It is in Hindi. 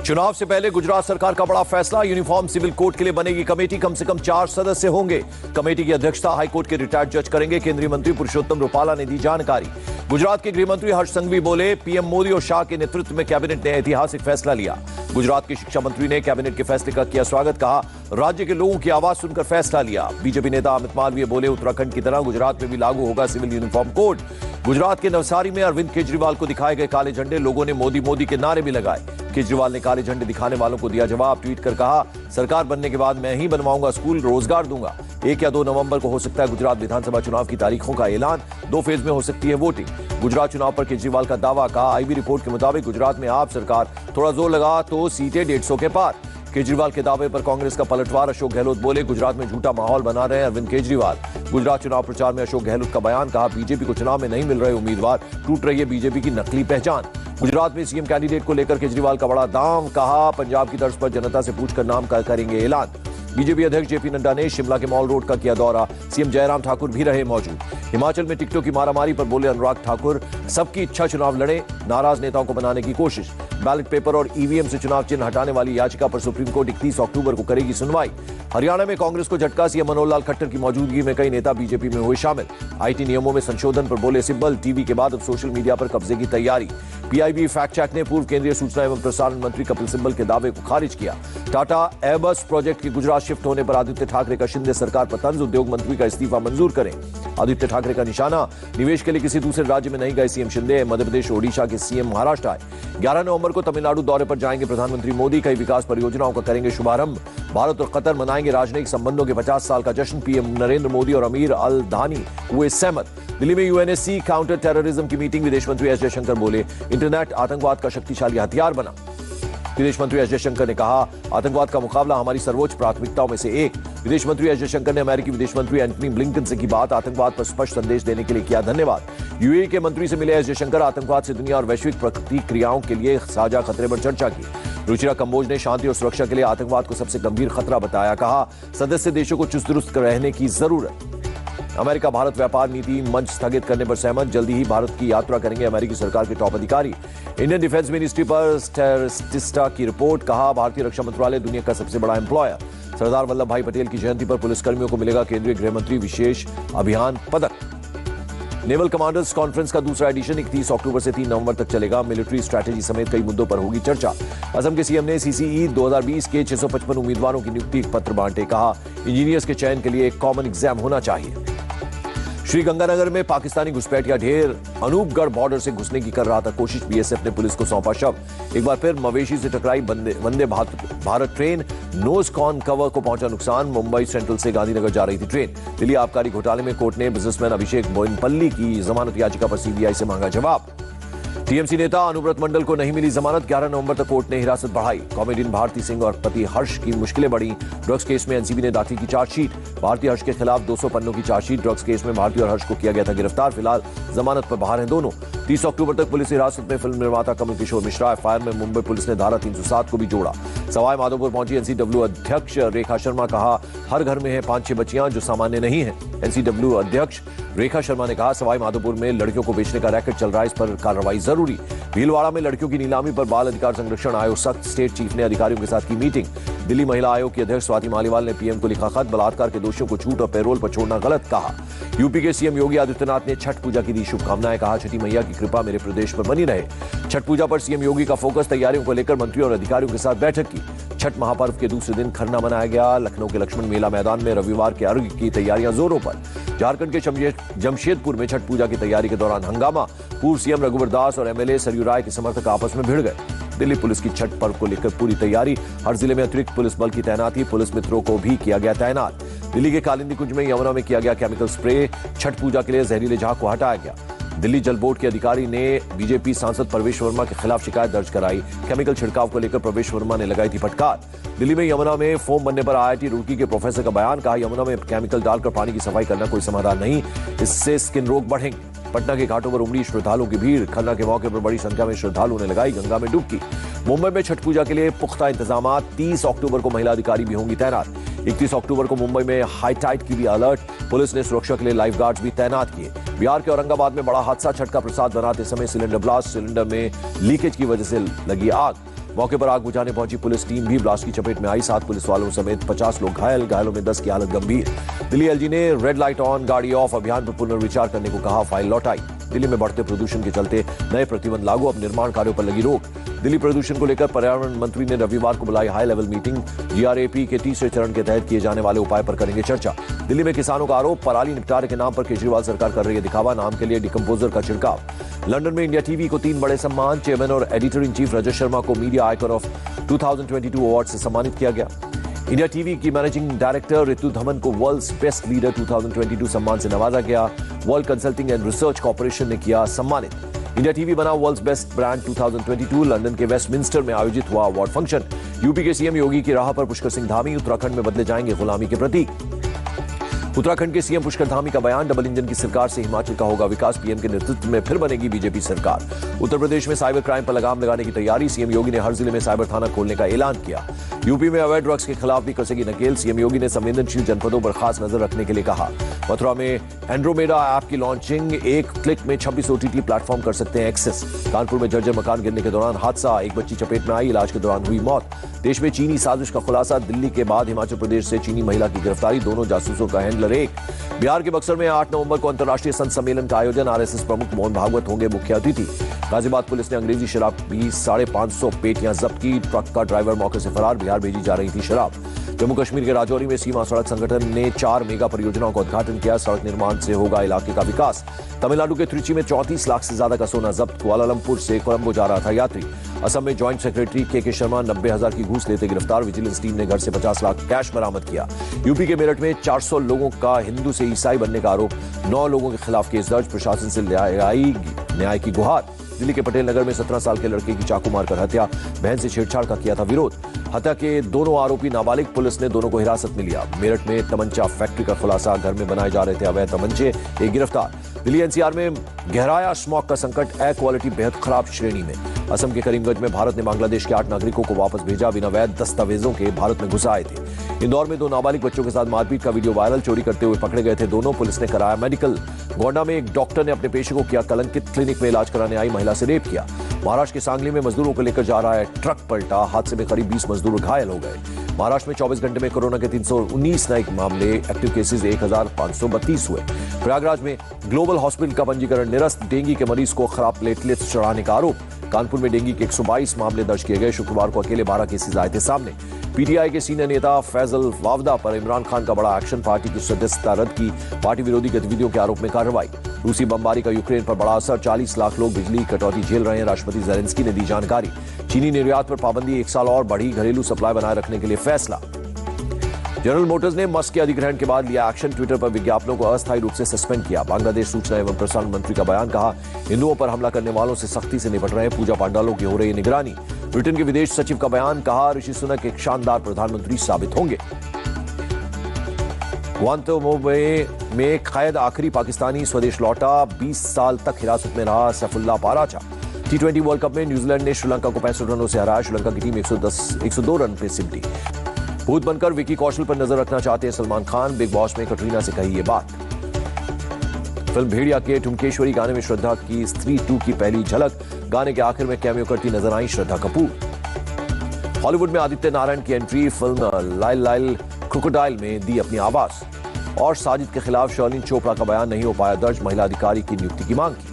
चुनाव से पहले गुजरात सरकार का बड़ा फैसला, यूनिफॉर्म सिविल कोड के लिए बनेगी कमेटी, कम से कम 4 सदस्य होंगे। कमेटी की अध्यक्षता हाईकोर्ट के रिटायर्ड जज करेंगे। केंद्रीय मंत्री पुरुषोत्तम रुपाला ने दी जानकारी। गुजरात के गृह मंत्री हर्ष संघवी बोले, पीएम मोदी और शाह के नेतृत्व में कैबिनेट ने ऐतिहासिक फैसला लिया। गुजरात के शिक्षा मंत्री ने कैबिनेट के फैसले का किया स्वागत, कहा राज्य के लोगों की आवाज सुनकर फैसला लिया। बीजेपी नेता अमित मालवीय बोले, उत्तराखंड की तरह गुजरात में भी लागू होगा सिविल यूनिफॉर्म कोड। गुजरात के नवसारी में अरविंद केजरीवाल को दिखाए गए काले झंडे, लोगों ने मोदी मोदी के नारे भी लगाए। केजरीवाल ने काले झंडे दिखाने वालों को दिया जवाब, ट्वीट कर कहा सरकार बनने के बाद मैं ही बनवाऊंगा स्कूल, रोजगार दूंगा। 1 या 2 नवंबर को हो सकता है गुजरात विधानसभा चुनाव की तारीखों का ऐलान, 2 फेज में हो सकती है वोटिंग। गुजरात चुनाव पर केजरीवाल का दावा, कहा आईबी रिपोर्ट के मुताबिक गुजरात में आप सरकार थोड़ा जोर लगा तो सीटें 150 के पार। केजरीवाल के दावे पर कांग्रेस का पलटवार, अशोक गहलोत बोले गुजरात में झूठा माहौल बना रहे हैं अरविंद केजरीवाल। गुजरात चुनाव प्रचार में अशोक गहलोत का बयान, कहा बीजेपी को चुनाव में नहीं मिल रहे उम्मीदवार, टूट रही है बीजेपी की नकली पहचान। गुजरात में सीएम कैंडिडेट को लेकर केजरीवाल का बड़ा दाम, कहा पंजाब की तर्ज पर जनता से पूछकर नाम का करेंगे ऐलान। बीजेपी अध्यक्ष जेपी नड्डा ने शिमला के मॉल रोड का किया दौरा, सीएम जयराम ठाकुर भी रहे मौजूद। हिमाचल में टिकटों की मारामारी पर बोले अनुराग ठाकुर, सबकी इच्छा चुनाव लड़े, नाराज नेताओं को बनाने की कोशिश। बैलेट पेपर और ईवीएम से चुनाव चिन्ह हटाने वाली याचिका पर सुप्रीम कोर्ट 31 अक्टूबर को करेगी सुनवाई। हरियाणा में कांग्रेस को झटका, सीएम मनोहर लाल खट्टर की मौजूदगी में कई नेता बीजेपी में हुए शामिल। आईटी नियमों में संशोधन पर बोले सिब्बल, टीवी के बाद अब सोशल मीडिया पर कब्जे की तैयारी। पीआईबी फैक्ट चेक ने पूर्व केंद्रीय सूचना एवं प्रसारण मंत्री कपिल सिब्बल के दावे को खारिज किया। टाटा एयरबस प्रोजेक्ट के गुजरात शिफ्ट होने पर आदित्य ठाकरे का शिंदे सरकार पर तंज, उद्योग मंत्री का इस्तीफा मंजूर करें। आदित्य ठाकरे का निशाना, निवेश के लिए किसी दूसरे राज्य में नहीं गए सीएम शिंदे, मध्य प्रदेश ओडिशा के सीएम महाराष्ट्र आए। 11 नवंबर को तमिलनाडु दौरे पर जाएंगे प्रधानमंत्री मोदी, कई विकास परियोजनाओं का करेंगे शुभारंभ। भारत और कतर मनाएंगे राजनयिक संबंधों के 50 साल का जश्न, पीएम नरेंद्र मोदी और अमीर अल धानी हुए सहमत। दिल्ली में यूएनएससी काउंटर टेररिज्म की मीटिंग, विदेश मंत्री एस जयशंकर बोले इंटरनेट आतंकवाद का शक्तिशाली हथियार बना। विदेश मंत्री एस जयशंकर ने कहा आतंकवाद का मुकाबला हमारी सर्वोच्च प्राथमिकताओं में से एक। विदेश मंत्री एस जयशंकर ने अमेरिकी विदेश मंत्री एंटनी ब्लिंकन से की बात, आतंकवाद पर स्पष्ट संदेश देने के लिए किया धन्यवाद। यूएई के मंत्री से मिले एस जयशंकर, आतंकवाद से दुनिया और वैश्विक प्रतिक्रियाओं के लिए साझा खतरे पर चर्चा की। रुचिरा कंबोज ने शांति और सुरक्षा के लिए आतंकवाद को सबसे गंभीर खतरा बताया, कहा सदस्य देशों को चुस्त दुरुस्त रहने की जरूरत। अमेरिका भारत व्यापार नीति मंच स्थगित करने पर सहमत, जल्दी ही भारत की यात्रा करेंगे अमेरिकी सरकार के टॉप अधिकारी। इंडियन डिफेंस मिनिस्ट्री पर स्टैटिस्टा की रिपोर्ट, कहा भारतीय रक्षा मंत्रालय दुनिया का सबसे बड़ा एम्प्लॉयर। सरदार वल्लभ भाई पटेल की जयंती पर पुलिसकर्मियों को मिलेगा केंद्रीय गृह मंत्री विशेष अभियान पदक। नेवल कमांडर्स कॉन्फ्रेंस का दूसरा एडिशन 31 अक्टूबर से 3 नवंबर तक चलेगा। मिलिट्री स्ट्रैटेजी समेत कई मुद्दों पर होगी चर्चा। असम के सीएम ने सीसीई 2020 के 655 उम्मीदवारों की नियुक्ति पत्र बांटे, कहा इंजीनियर्स के चयन के लिए एक कॉमन एग्जाम होना चाहिए। श्रीगंगानगर में पाकिस्तानी घुसपैठिया ढेर अनूपगढ़ बॉर्डर से घुसने की कर रहा था कोशिश, बीएसएफ ने पुलिस को सौंपा शव। एक बार फिर मवेशी से टकराई Vande Bharat train, nose cone cover को पहुंचा नुकसान। मुंबई सेंट्रल से गांधीनगर जा रही थी ट्रेन। दिल्ली आबकारी घोटाले में कोर्ट ने बिजनेसमैन अभिषेक बोयनपल्ली की जमानत याचिका पर सीबीआई से मांगा जवाब। टीएमसी नेता अनुव्रत मंडल को नहीं मिली जमानत, 11 नवंबर तक कोर्ट ने हिरासत बढ़ाई। कॉमेडियन भारती सिंह और पति हर्ष की मुश्किलें बढ़ी। ड्रग्स केस में एनसीबी ने दाखिल की चार्जशीट। भारती हर्ष के खिलाफ 200 पन्नों की चार्जशीट। ड्रग्स केस में भारती और हर्ष को किया गया था गिरफ्तार, फिलहाल जमानत पर बाहर हैं दोनों। 30 अक्टूबर तक पुलिस हिरासत में फिल्म निर्माता कमल किशोर मिश्रा। एफआईआर में मुंबई पुलिस ने धारा 307 को भी जोड़ा। सवाई माधोपुर पहुंची एनसीडब्ल्यू अध्यक्ष रेखा शर्मा, कहा हर घर में है 5-6 बच्चियां जो सामान्य नहीं है। एनसीडब्ल्यू अध्यक्ष रेखा शर्मा ने कहा सवाई माधोपुर में लड़कियों को बेचने का रैकेट चल रहा है, इस पर कार्रवाई जरूरी। भीलवाड़ा में लड़कियों की नीलामी पर बाल अधिकार संरक्षण आयोग सख्त, स्टेट चीफ ने अधिकारियों के साथ की मीटिंग। दिल्ली महिला आयोग की अध्यक्ष स्वाति मालीवाल ने पीएम को लिखा खत, बलात्कार के दोषियों को छूट और पैरोल पर छोड़ना गलत कहा। यूपी के सीएम योगी आदित्यनाथ ने छठ पूजा की दी शुभकामनाएं, कहा छठी मैया की कृपा मेरे प्रदेश पर बनी रहे। छठ पूजा पर सीएम योगी का फोकस, तैयारियों को लेकर मंत्रियों और अधिकारियों के साथ बैठक की। छठ महापर्व के दूसरे दिन खरना मनाया गया। लखनऊ के लक्ष्मण मेला मैदान में रविवार के अर्घ्य की तैयारियां जोरों पर। झारखंड के जमशेदपुर में छठ पूजा की तैयारी के दौरान हंगामा, पूर्व सीएम रघुवर दास और एमएलए सरयू राय के समर्थक आपस में भिड़ गए। दिल्ली पुलिस की छठ पर्व को लेकर पूरी तैयारी, हर जिले में अतिरिक्त पुलिस बल की तैनाती, पुलिस मित्रों को भी किया गया तैनात। दिल्ली के कालिंदी कुंज में यमुना में किया गया केमिकल स्प्रे, छठ पूजा के लिए जहरीले झाग को हटाया गया। दिल्ली जल बोर्ड के अधिकारी ने बीजेपी सांसद प्रवेश वर्मा के खिलाफ शिकायत दर्ज कराई। केमिकल छिड़काव को लेकर प्रवेश वर्मा ने लगाई थी फटकार। दिल्ली में यमुना में फोम बनने पर आईआईटी रुड़की के प्रोफेसर का बयान, कहा यमुना में केमिकल डालकर पानी की सफाई करना कोई समाधान नहीं, इससे स्किन रोग बढ़ेंगे। पटना के घाटों पर उमड़ी श्रद्धालुओं की भीड़, खरना के मौके पर बड़ी संख्या में श्रद्धालुओं ने लगाई गंगा में डुबकी। मुंबई में छठ पूजा के लिए पुख्ता इंतजाम, 30 अक्टूबर को महिला अधिकारी भी होंगी तैनात। 31 अक्टूबर को मुंबई में हाई टाइड की भी अलर्ट, पुलिस ने सुरक्षा के लिए लाइफ गार्ड्स भी तैनात किए। बिहार के औरंगाबाद में बड़ा हादसा, छठ का प्रसाद बनाते समय सिलेंडर ब्लास्ट, सिलेंडर में लीकेज की वजह से लगी आग। मौके पर आग बुझाने पहुंची पुलिस टीम भी ब्लास्ट की चपेट में आई। 7 पुलिस वालों समेत 50 लोग घायल, घायलों में 10 की हालत गंभीर। दिल्ली एलजी ने रेड लाइट ऑन, गाड़ी ऑफ अभियान पर पुनर्विचार करने को कहा, फाइल लौटाई। दिल्ली में बढ़ते प्रदूषण के चलते नए प्रतिबंध लागू, अब निर्माण कार्यों पर लगी रोक। दिल्ली प्रदूषण को लेकर पर्यावरण मंत्री ने रविवार को बुलाई हाई लेवल मीटिंग। जीआरएपी के तीसरे चरण के तहत किए जाने वाले उपाय पर करेंगे चर्चा। दिल्ली में किसानों का आरोप, पराली निपटारे के नाम पर केजरीवाल सरकार कर रही है दिखावा, नाम के लिए डिकम्पोजर का छिड़काव। लंदन में इंडिया टीवी को 3 बड़े सम्मान, चेयरमैन और editor in chief Rajat Sharma को मीडिया आइकॉन ऑफ 2022 अवार्ड से सम्मानित किया गया। इंडिया टीवी की मैनेजिंग डायरेक्टर रितु धमन को वर्ल्ड्स बेस्ट लीडर 2022 सम्मान से नवाजा गया। World consulting and research corporation ने किया सम्मानित। इंडिया टीवी बना वर्ल्ड्स बेस्ट ब्रांड 2022। लंदन के वेस्टमिंस्टर में आयोजित हुआ अवार्ड फंक्शन। यूपी के सीएम योगी की राह पर पुष्कर सिंह धामी, उत्तराखंड में बदले जाएंगे गुलामी के प्रतीक। उत्तराखंड के सीएम पुष्कर धामी का बयान, डबल इंजन की सरकार से हिमाचल का होगा विकास, पीएम के नेतृत्व में फिर बनेगी बीजेपी सरकार। उत्तर प्रदेश में साइबर क्राइम पर लगाम लगाने की तैयारी, सीएम योगी ने हर जिले में साइबर थाना खोलने का ऐलान किया। यूपी में अवैध ड्रग्स के खिलाफ भी कसेगी नकेल, सीएम योगी ने संवेदनशील जनपदों पर खास नजर रखने के लिए कहा। मथुरा में एंड्रोमेडा ऐप की लॉन्चिंग, एक क्लिक में 26 ओटीटी प्लेटफॉर्म कर सकते हैं एक्सेस। कानपुर में जर्जर मकान गिरने के दौरान हादसा, एक बच्ची चपेट में आई, इलाज के दौरान हुई मौत। देश में चीनी साजिश का खुलासा, दिल्ली के बाद हिमाचल प्रदेश से चीनी महिला की गिरफ्तारी, दोनों जासूसों का हैंडलर एक। बिहार के बक्सर में 8 नवंबर को अंतर्राष्ट्रीय संत सम्मेलन का आयोजन, आरएसएस प्रमुख मोहन भागवत होंगे मुख्य अतिथि। गाजियाबाद पुलिस ने अंग्रेजी शराब की 550 पेटियां जब्त की, ट्रक का ड्राइवर मौके से फरार, बिहार भेजी जा रही थी शराब। जम्मू कश्मीर के राजौरी में सीमा सड़क संगठन ने 4 मेगा परियोजनाओं का उद्घाटन किया, सड़क निर्माण से होगा इलाके का विकास। तमिलनाडु के त्रिची में 34 लाख से ज्यादा का सोना जब्त, कुआलालंपुर से कोलंबो जा रहा था यात्री। असम में ज्वाइंट सेक्रेटरी के शर्मा 90,000 की घूस लेते गिरफ्तार, विजिलेंस टीम ने घर से 50 लाख कैश बरामद किया। यूपी के मेरठ में 400 लोगों का हिंदू से ईसाई बनने का आरोप, 9 लोगों के खिलाफ केस दर्ज, प्रशासन से न्याय की गुहार। दिल्ली के पटेल नगर में 17 साल के लड़के की चाकू मारकर हत्या, बहन से छेड़छाड़ का किया था विरोध। हत्या के दोनों आरोपी नाबालिग, पुलिस ने दोनों को हिरासत में लिया। मेरठ में तमंचा फैक्ट्री का खुलासा, घर में बनाए जा रहे थे अवैध तमंचे, एक गिरफ्तार। दिल्ली एनसीआर में गहराया स्मॉग का संकट, एयर क्वालिटी बेहद खराब श्रेणी में। असम के करीमगंज में भारत ने बांग्लादेश के 8 नागरिकों को वापस भेजा, बिना वैध दस्तावेजों के भारत में घुस आए थे। इंदौर में 2 नाबालिग बच्चों के साथ मारपीट का वीडियो वायरल, चोरी करते हुए पकड़े गए थे दोनों, पुलिस ने कराया मेडिकल। गोंडा में एक डॉक्टर ने अपने पेशे को किया कलंकित, क्लिनिक में इलाज कराने आई महिला से रेप किया। महाराष्ट्र के सांगली में मजदूरों को लेकर जा रहा है ट्रक पलटा, हादसे में करीब 20 मजदूर घायल हो गए। महाराष्ट्र में 24 घंटे में कोरोना के 319 नए मामले, एक्टिव केसेस 1532 हुए। प्रयागराज में ग्लोबल हॉस्पिटल का पंजीकरण निरस्त, डेंगू के मरीज को खराब प्लेटलेट्स चढ़ाने का आरोप। कानपुर में डेंगू के 122 मामले दर्ज किए गए, शुक्रवार को अकेले 12 केसेस आए थे सामने। पीटीआई के सीनियर नेता फैजल वावदा पर इमरान खान का बड़ा एक्शन, पार्टी की सदस्यता रद्द की, पार्टी विरोधी गतिविधियों के आरोप में कार्रवाई। रूसी बमबारी का यूक्रेन पर बड़ा असर, 40 लाख लोग बिजली कटौती झेल रहे हैं, राष्ट्रपति जेलेंस्की ने दी जानकारी। चीनी निर्यात पर पाबंदी 1 साल और बढ़ी, घरेलू सप्लाई बनाए रखने के लिए फैसला। जनरल मोटर्स ने मस्क के अधिग्रहण के बाद लिया एक्शन, ट्विटर पर विज्ञापनों को अस्थायी रूप से सस्पेंड किया। बांग्लादेश सूचना एवं प्रसारण मंत्री का बयान, कहा हिंदुओं पर हमला करने वालों से सख्ती से निपट रहे हैं, पूजा पंडालों की हो रही निगरानी। ब्रिटेन के विदेश सचिव का बयान, कहा ऋषि सुनक एक शानदार प्रधानमंत्री साबित होंगे। ग्वांतानामो में कैद आखिरी पाकिस्तानी स्वदेश लौटा, 20 साल तक हिरासत में रहा सैफुल्लाह पाराचा। T20 वर्ल्ड कप में न्यूजीलैंड ने श्रीलंका को 65 रनों से हराया, श्रीलंका की टीम 102 रन पे सिमटी। भूत बनकर विकी कौशल पर नजर रखना चाहते हैं सलमान खान, बिग बॉस में कटरीना से कही ये बात। फिल्म भेड़िया के ठुमकेश्वरी गाने में श्रद्धा की स्त्री 2 की पहली झलक, गाने के आखिर में कैमियो करती नजर आई श्रद्धा कपूर। हॉलीवुड में आदित्य नारायण की एंट्री, फिल्म लाइल लाइल क्रोकोडाइल में दी अपनी आवाज। और साजिद के खिलाफ शर्लिन चोपड़ा का बयान, नहीं हो पाया दर्ज, महिला अधिकारी की नियुक्ति की मांग की।